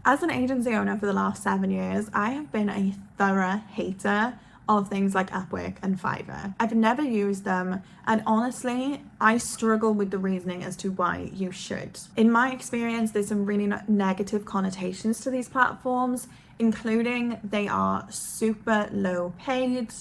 As an agency owner for the last 7 years, I have been a thorough hater of things like Upwork and Fiverr. I've never used them, and honestly, I struggle with the reasoning as to why you should. In my experience, there's some really negative connotations to these platforms, including they are super low paid,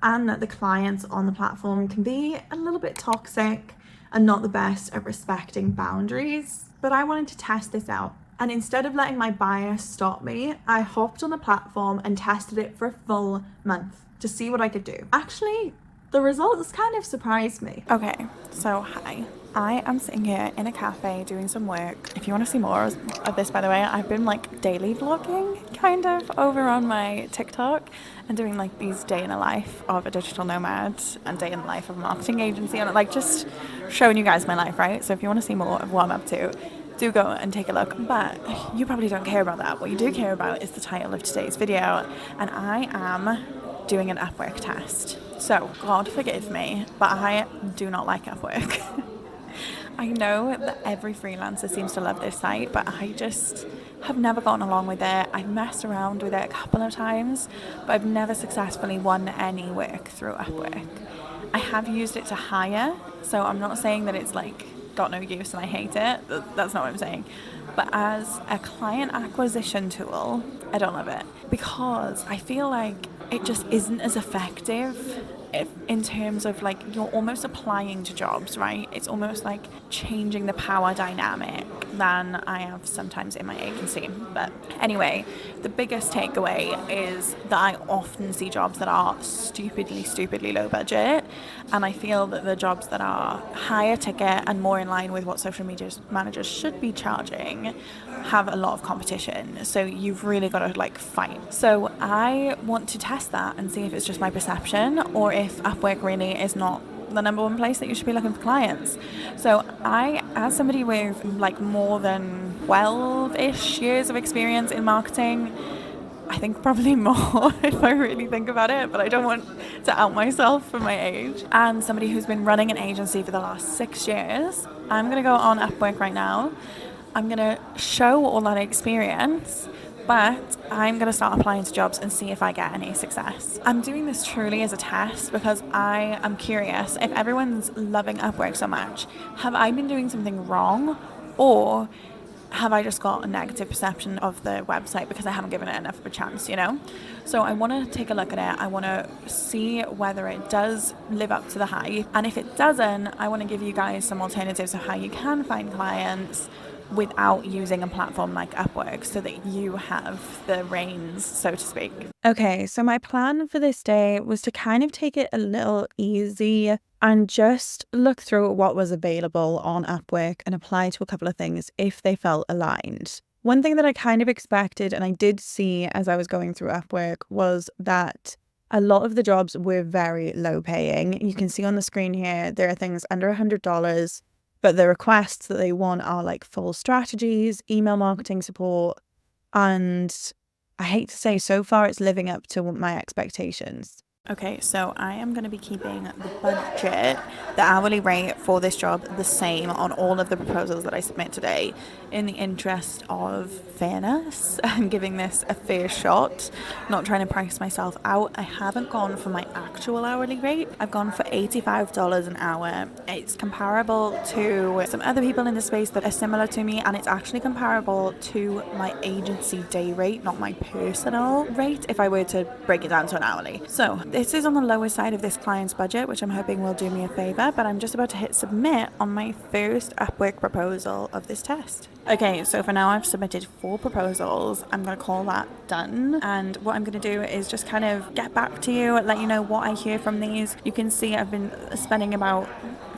and that the clients on the platform can be a little bit toxic and not the best at respecting boundaries. But I wanted to test this out. And instead of letting my bias stop me, I hopped on the platform and tested it for a full month to see what I could do. Actually, the results kind of surprised me. Okay, so hi. I am sitting here in a cafe doing some work. If you want to see more of this, by the way, I've been like daily vlogging kind of over on my TikTok and doing like these day in the life of a digital nomad and day in the life of a marketing agency and like just showing you guys my life, right? So if you want to see more of what I'm up to, do go and take a look. But you probably don't care about that. What you do care about is the title of today's video, and I am doing an Upwork test. So God forgive me, but I do not like Upwork. I know that every freelancer seems to love this site, but I just have never gotten along with it. I've messed around with it a couple of times, but I've never successfully won any work through Upwork. I have used it to hire, so I'm not saying that it's like got no use and I hate it. That's not what I'm saying. But as a client acquisition tool, I don't love it because I feel like it just isn't as effective in terms of like you're almost applying to jobs, right? It's almost like changing the power dynamic than I have sometimes in my agency. But anyway, the biggest takeaway is that I often see jobs that are stupidly low budget, and I feel that the jobs that are higher ticket and more in line with what social media managers should be charging have a lot of competition, so you've really got to like fight. So I want to test that and see if it's just my perception or if Upwork really is not the number one place that you should be looking for clients. So I, as somebody with like more than 12-ish years of experience in marketing, I think probably more if I really think about it, but I don't want to out myself for my age. And somebody who's been running an agency for the last 6 years, I'm going to go on Upwork right now. I'm going to show all that experience, but I'm going to start applying to jobs and see if I get any success. I'm doing this truly as a test because I am curious if everyone's loving Upwork so much, have I been doing something wrong, or have I just got a negative perception of the website because I haven't given it enough of a chance, you know? So I want to take a look at it. I want to see whether it does live up to the hype. And if it doesn't, I want to give you guys some alternatives of how you can find clients without using a platform like Upwork so that you have the reins, so to speak. Okay, so my plan for this day was to kind of take it a little easy and just look through what was available on Upwork and apply to a couple of things if they felt aligned. One thing that I kind of expected, and I did see as I was going through Upwork, was that a lot of the jobs were very low paying. You can see on the screen here, there are things under $100, but the requests that they want are like full strategies, email marketing support, and I hate to say so far it's living up to my expectations. Okay, so I am going to be keeping the budget, the hourly rate for this job the same on all of the proposals that I submit today in the interest of fairness and giving this a fair shot, not trying to price myself out. I haven't gone for my actual hourly rate. I've gone for $85 an hour. It's comparable to some other people in the space that are similar to me, and it's actually comparable to my agency day rate, not my personal rate, if I were to break it down to an hourly. So this is on the lower side of this client's budget, which I'm hoping will do me a favor, but I'm just about to hit submit on my first Upwork proposal of this test. Okay, so for now I've submitted 4 proposals. I'm going to call that done. And what I'm going to do is just kind of get back to you, let you know what I hear from these. You can see I've been spending about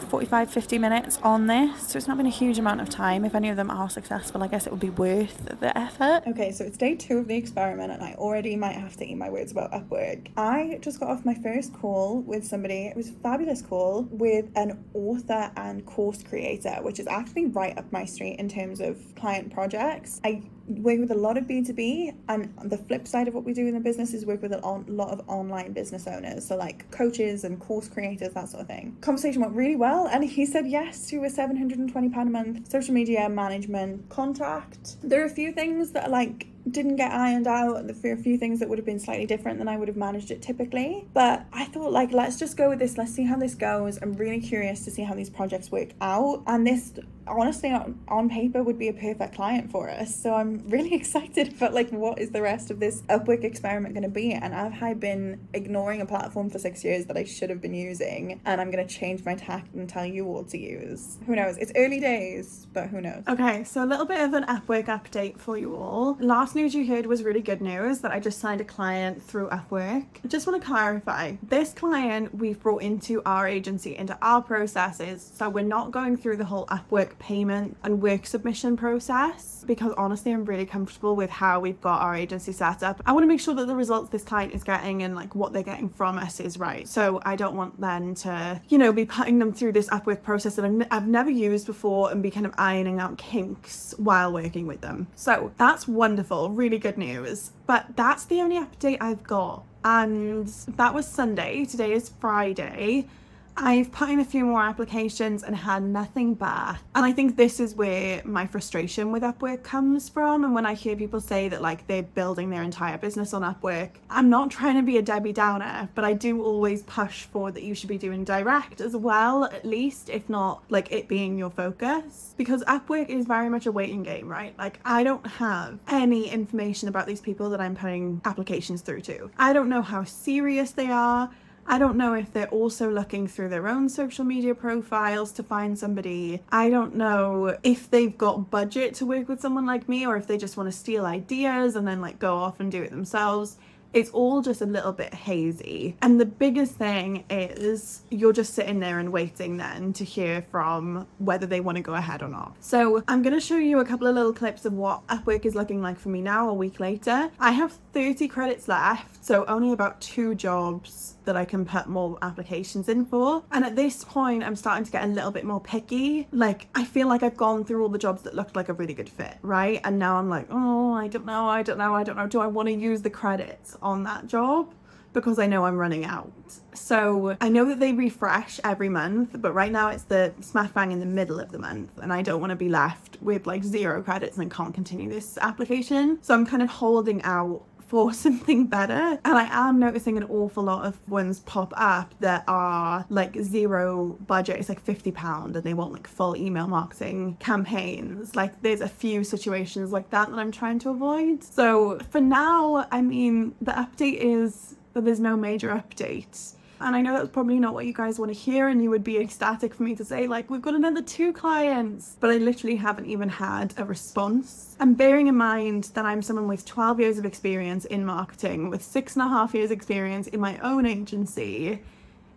45-50 minutes on this, so it's not been a huge amount of time. If any of them are successful, I guess it would be worth the effort. Okay, so it's day 2 of the experiment and I already might have to eat my words about Upwork. I just got off my first call with somebody. It was a fabulous call with an author and course creator, which is actually right up my street in terms of of client projects. I work with a lot of B2B, and the flip side of what we do in the business is work with a lot of online business owners, so like coaches and course creators, that sort of thing. Conversation went really well, and he said yes to a £720 a month social media management contract. There are a few things that are like didn't get ironed out. There are a few things that would have been slightly different than I would have managed it typically, but I thought like, let's just go with this, let's see how this goes. I'm really curious to see how these projects work out, and this honestly on paper would be a perfect client for us. So I'm really excited about like what is the rest of this Upwork experiment going to be. And I've been ignoring a platform for 6 years that I should have been using, and I'm going to change my tact and tell you all to use. Who knows, it's early days, but who knows. Okay, so a little bit of an Upwork update for you all. Last news you heard was really good news, that I just signed a client through Upwork. I just want to clarify, this client we've brought into our agency, into our processes, so we're not going through the whole Upwork payment and work submission process, because honestly I'm really comfortable with how we've got our agency set up. I want to make sure that the results this client is getting and like what they're getting from us is right. So I don't want them to, you know, be putting them through this Upwork process that I've never used before and be kind of ironing out kinks while working with them. So that's wonderful, really good news. But that's the only update I've got, and that was Sunday. Today is Friday. I've put in a few more applications and had nothing back. And I think this is where my frustration with Upwork comes from. And when I hear people say that like they're building their entire business on Upwork, I'm not trying to be a Debbie Downer, but I do always push for that you should be doing direct as well, at least, if not like it being your focus. Because Upwork is very much a waiting game, right? Like I don't have any information about these people that I'm putting applications through to. I don't know how serious they are. I don't know if they're also looking through their own social media profiles to find somebody. I don't know if they've got budget to work with someone like me, or if they just want to steal ideas and then like go off and do it themselves. It's all just a little bit hazy. And the biggest thing is you're just sitting there and waiting then to hear from whether they want to go ahead or not. So I'm going to show you a couple of little clips of what Upwork is looking like for me now, a week later. I have 30 credits left, so only about 2 jobs that I can put more applications in for. And at this point, I'm starting to get a little bit more picky. Like, I feel like I've gone through all the jobs that looked like a really good fit, right? And now I'm like, oh, I don't know. Do I want to use the credits on that job? Because I know I'm running out. So I know that they refresh every month, but right now it's the smack bang in the middle of the month, and I don't want to be left with like 0 credits and can't continue this application. So I'm kind of holding out for something better, and I am noticing an awful lot of ones pop up that are like 0 budget. It's like £50 and they want like full email marketing campaigns. Like there's a few situations like that I'm trying to avoid. So for now, I mean, the update is that there's no major updates. And I know that's probably not what you guys want to hear, and you would be ecstatic for me to say like, we've got another 2 clients, but I literally haven't even had a response. And bearing in mind that I'm someone with 12 years of experience in marketing, with 6.5 years experience in my own agency,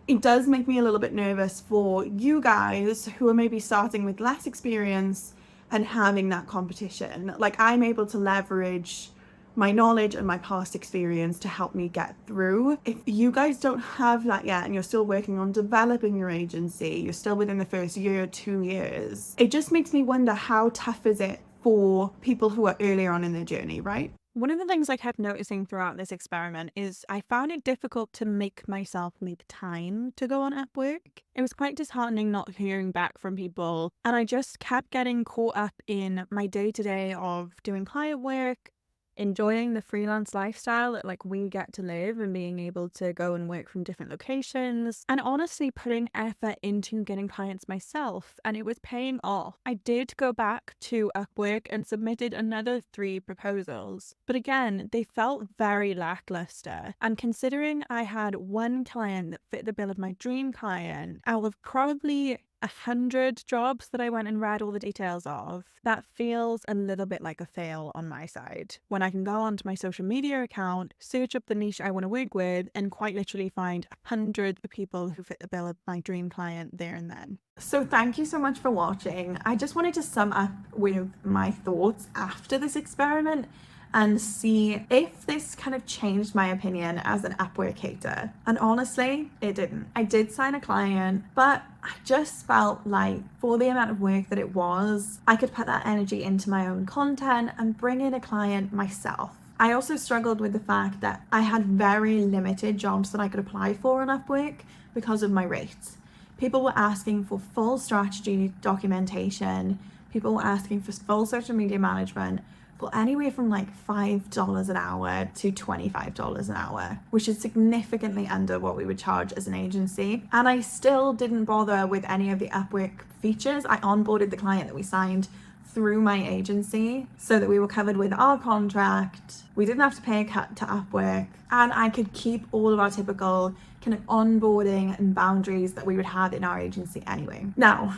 it does make me a little bit nervous for you guys who are maybe starting with less experience and having that competition. Like I'm able to leverage my knowledge and my past experience to help me get through. If you guys don't have that yet and you're still working on developing your agency, you're still within the first year or 2 years, it just makes me wonder how tough is it for people who are earlier on in their journey, right? One of the things I kept noticing throughout this experiment is I found it difficult to make myself make time to go on Upwork. It was quite disheartening not hearing back from people, and I just kept getting caught up in my day-to-day of doing client work, enjoying the freelance lifestyle that like we get to live, and being able to go and work from different locations, and honestly putting effort into getting clients myself, and it was paying off. I did go back to Upwork and submitted another 3 proposals, but again they felt very lackluster. And considering I had 1 client that fit the bill of my dream client out of probably 100 jobs that I went and read all the details of, that feels a little bit like a fail on my side, when I can go onto my social media account, search up the niche I want to work with, and quite literally find hundreds of people who fit the bill of my dream client there and then. So thank you so much for watching. I just wanted to sum up with my thoughts after this experiment and see if this kind of changed my opinion as an Upwork hater. And honestly, it didn't. I did sign a client, but I just felt like for the amount of work that it was, I could put that energy into my own content and bring in a client myself. I also struggled with the fact that I had very limited jobs that I could apply for on Upwork because of my rates. People were asking for full strategy documentation. People were asking for full social media management for anywhere from like $5 an hour to $25 an hour, which is significantly under what we would charge as an agency. And I still didn't bother with any of the Upwork features. I onboarded the client that we signed through my agency so that we were covered with our contract. We didn't have to pay a cut to Upwork, and I could keep all of our typical kind of onboarding and boundaries that we would have in our agency anyway. Now,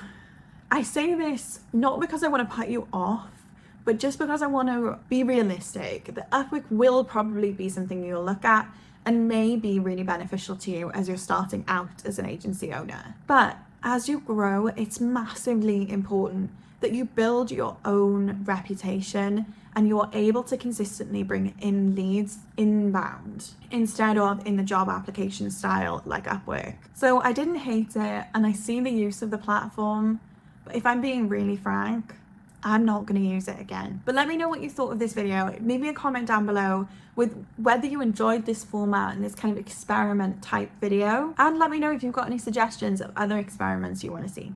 I say this not because I want to put you off, but just because I want to be realistic. The Upwork will probably be something you'll look at and may be really beneficial to you as you're starting out as an agency owner. But as you grow, it's massively important that you build your own reputation and you're able to consistently bring in leads inbound instead of in the job application style like Upwork. So I didn't hate it, and I see the use of the platform, but if I'm being really frank, I'm not going to use it again. But let me know what you thought of this video. Leave me a comment down below with whether you enjoyed this format and this kind of experiment type video, and let me know if you've got any suggestions of other experiments you want to see.